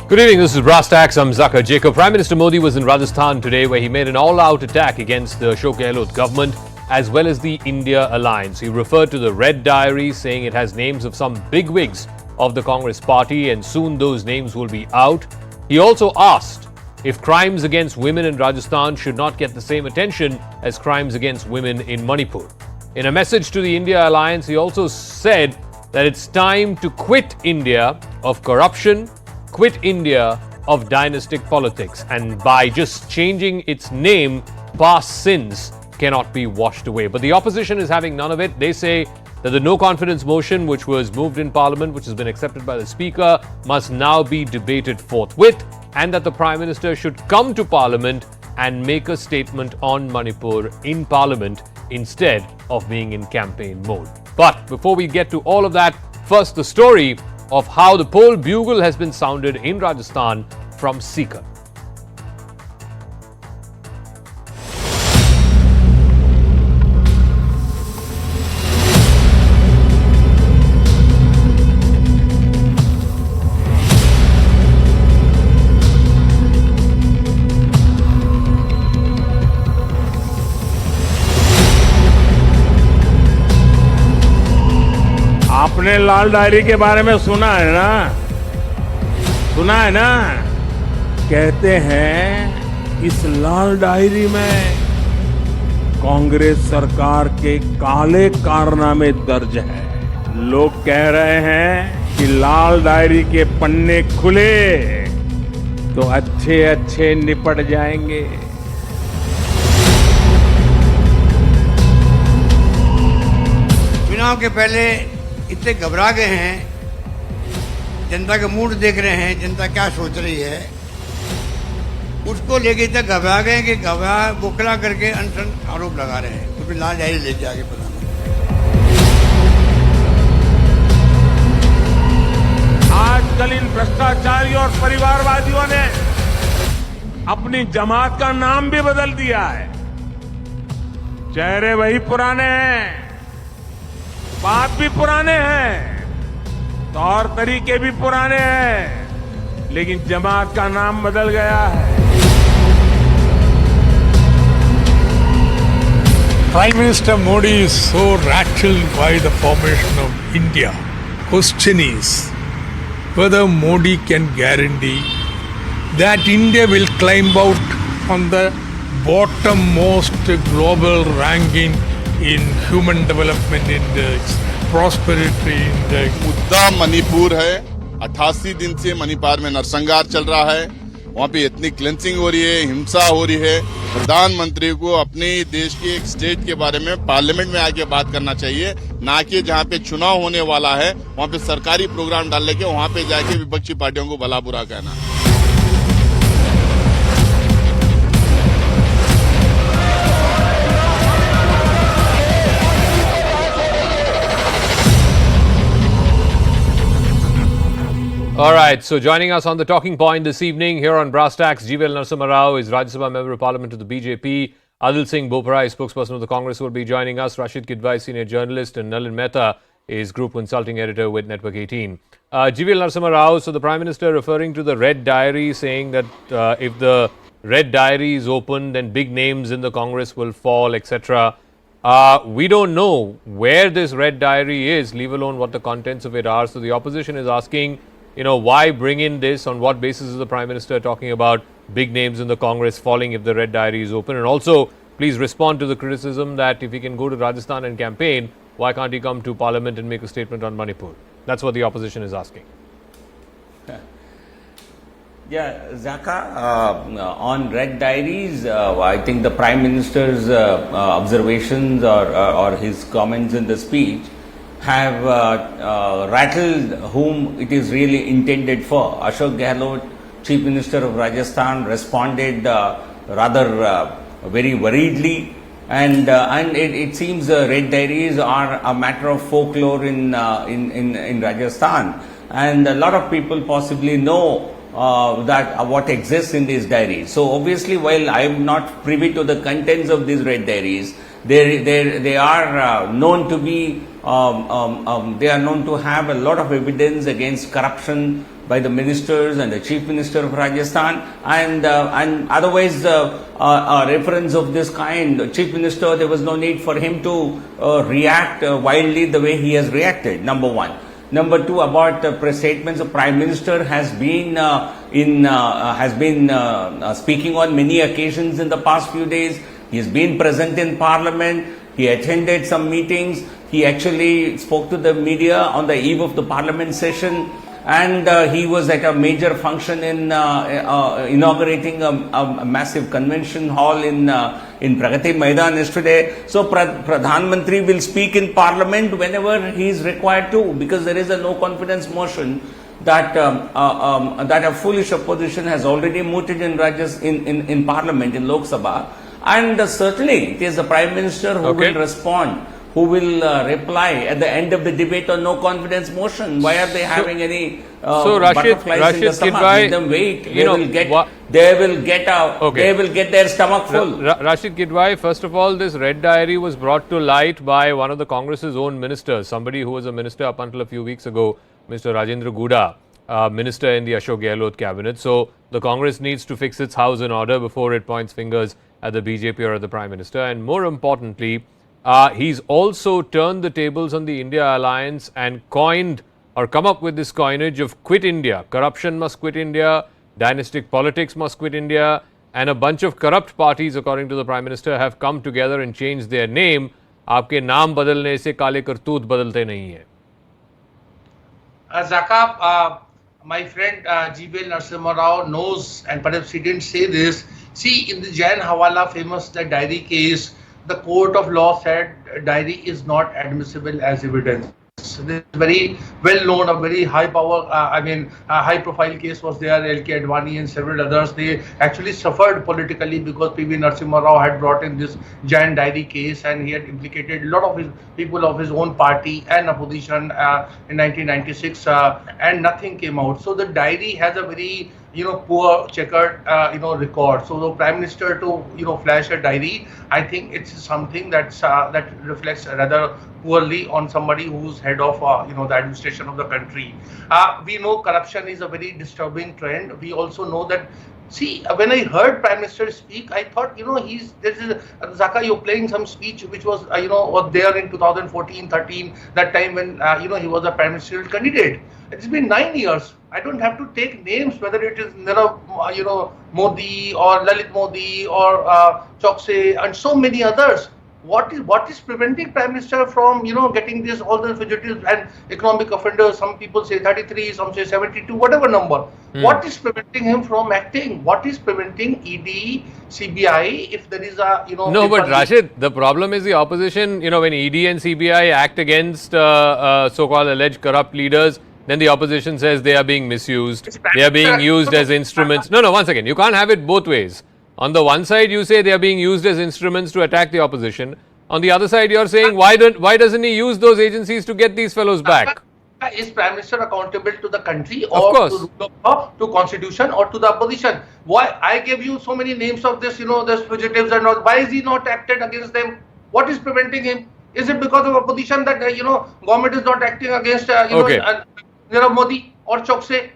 Good evening, this is Brass Tacks. I'm Zakka Jacob. Prime Minister Modi was in Rajasthan today where he made an all-out attack against the Ashok Gehlot government as well as the India alliance. He referred to the Red Diary, saying it has names of some bigwigs of the Congress party and soon those names will be out. He also asked if crimes against women in Rajasthan should not get the same attention as crimes against women in Manipur. In a message to the India alliance, he also said that it's time to quit India of corruption, quit India of dynastic politics, and by just changing its name, past sins cannot be washed away. But the opposition is having none of it. They say that the no confidence motion, which was moved in Parliament, which has been accepted by the Speaker, must now be debated forthwith, and that the Prime Minister should come to Parliament and make a statement on Manipur in Parliament instead of being in campaign mode. But before we get to all of that, first the story of how the poll bugle has been sounded in Rajasthan from Sikar. आपने लाल diary के बारे में सुना है ना? कहते हैं इस लाल डायरी में कांग्रेस सरकार के काले कारनामे दर्ज है। लोग कह रहे हैं कि लाल डायरी के पन्ने खुले तो अच्छे निपट जाएंगे। चुनाव के पहले इतने घबरा गए हैं, जनता का मूड देख रहे हैं, जनता क्या सोच रही है, उसको लेके इतना घबरा गए कि बोखला करके अनशन आरोप लगा रहे हैं। तो फिर लाल डायरी लेके आगे प्रधानमंत्री। आजकल इन भ्रष्टाचारी और परिवारवादियों ने अपनी जमात का नाम भी बदल दिया है। चेहरे वही पुराने हैं, बात भी पुराने हैं, तौर तरीके भी पुराने हैं, लेकिन जमात का नाम बदल गया है। Prime Minister Modi is so rattled by the formation of India. Question is whether Modi can guarantee that India will climb out on the bottommost global ranking in human development index, prosperity index. मुद्दा मणिपुर है। 88 दिन से मणिपुर में नरसंहार चल रहा है, वहाँ पे एथनिक क्लेंसिंग हो रही है, हिंसा हो रही है। प्रधानमंत्री को अपने देश के एक स्टेट के बारे में पार्लियामेंट में आके बात करना चाहिए, ना कि जहाँ पे चुनाव होने वाला है वहाँ पे सरकारी प्रोग्राम डाल लेके वहाँ पे जाके विपक्षी पार्टियों को भला बुरा कहना। All right, so joining us on the talking point this evening here on Brass Tacks, GVNL Rao is Rajya Sabha Member of Parliament to the BJP. Adil Singh Bopara is spokesperson of the Congress who will be joining us. Rasheed Kidwai, senior journalist, and Nalin Mehta is group consulting editor with Network 18. GVNL Rao, so the Prime Minister referring to the Red Diary, saying that if the Red Diary is open, then big names in the Congress will fall, etc. We don't know where this Red Diary is, leave alone what the contents of it are. So the opposition is asking, why bring in this? On what basis is the Prime Minister talking about big names in the Congress falling if the Red Diary is open? And also, please respond to the criticism that if he can go to Rajasthan and campaign, why can't he come to Parliament and make a statement on Manipur? That's what the opposition is asking. Yeah, Zakka, on Red Diaries, I think the Prime Minister's observations or his comments in the speech have rattled whom it is really intended for. Ashok Gehlot, Chief Minister of Rajasthan, responded rather very worriedly, and it seems Red Diaries are a matter of folklore in Rajasthan, and a lot of people possibly know that what exists in these diaries. So obviously, while I am not privy to the contents of these Red Diaries, they are known to be they are known to have a lot of evidence against corruption by the ministers and the chief minister of Rajasthan, and otherwise a reference of this kind, the chief minister, there was no need for him to react wildly the way he has reacted. Number one. Number two, about statements, the Prime Minister has been speaking on many occasions in the past few days. He has been present in Parliament. He attended some meetings. He actually spoke to the media on the eve of the Parliament session, and he was at a major function in inaugurating a massive convention hall in Pragati Maidan yesterday. So Pradhan Mantri will speak in Parliament whenever he is required to, because there is a no confidence motion that a foolish opposition has already mooted in Parliament, in Lok Sabha, and certainly it is the Prime Minister who will respond, who will reply at the end of the debate on no confidence motion. Why are they having any butterflies in the stomach? Let them wait. They will get their stomach full. Rasheed Kidwai, first of all, this red diary was brought to light by one of the Congress's own ministers, somebody who was a minister up until a few weeks ago, Mr. Rajendra Guda, minister in the Ashok Gehlot cabinet. So the Congress needs to fix its house in order before it points fingers at the BJP or at the Prime Minister. And more importantly, he's also turned the tables on the India alliance and coined or come up with this coinage of quit India. Corruption must quit India, dynastic politics must quit India, and a bunch of corrupt parties, according to the Prime Minister, have come together and changed their name. आपके नाम बदलने से काले करतूत बदलते नहीं हैं. Zakka, my friend GVNL Rao knows, and perhaps he didn't say this. See, in the Jain Hawala famous the diary case, the court of law said diary is not admissible as evidence. This is very well known, a very high power, high profile case was there. LK Advani and several others, they actually suffered politically because PV Narasimha Rao had brought in this Jain diary case, and he had implicated a lot of his people of his own party and opposition in 1996, and nothing came out. So the diary has a very poor checkered record. So the Prime Minister to flash a diary, I think it's something that's that reflects rather poorly on somebody who's head of the administration of the country. We know corruption is a very disturbing trend. We also know that. See, when I heard Prime Minister speak, I thought, Zakka, you're playing some speech which was, was there in 2014-13, that time when, he was a Prime Ministerial candidate. It's been 9 years. I don't have to take names, whether it is Modi or Lalit Modi or Chokse and so many others. What is preventing Prime Minister from getting all the fugitives and economic offenders? Some people say 33, some say 72, whatever number. What is preventing him from acting? What is preventing ED, CBI if there is a No, but Rashid, the problem is the opposition. When ED and CBI act against so-called alleged corrupt leaders, then the opposition says they are being misused. They are being used as instruments. No, one second. You can't have it both ways. On the one side, you say they are being used as instruments to attack the opposition. On the other side, you are saying, why doesn't he use those agencies to get these fellows back? Is Prime Minister accountable to the country or to Constitution or to the opposition? Why I gave you so many names of this, this fugitives and all. Why is he not acted against them? What is preventing him? Is it because of opposition that government is not acting against Modi or Chokse?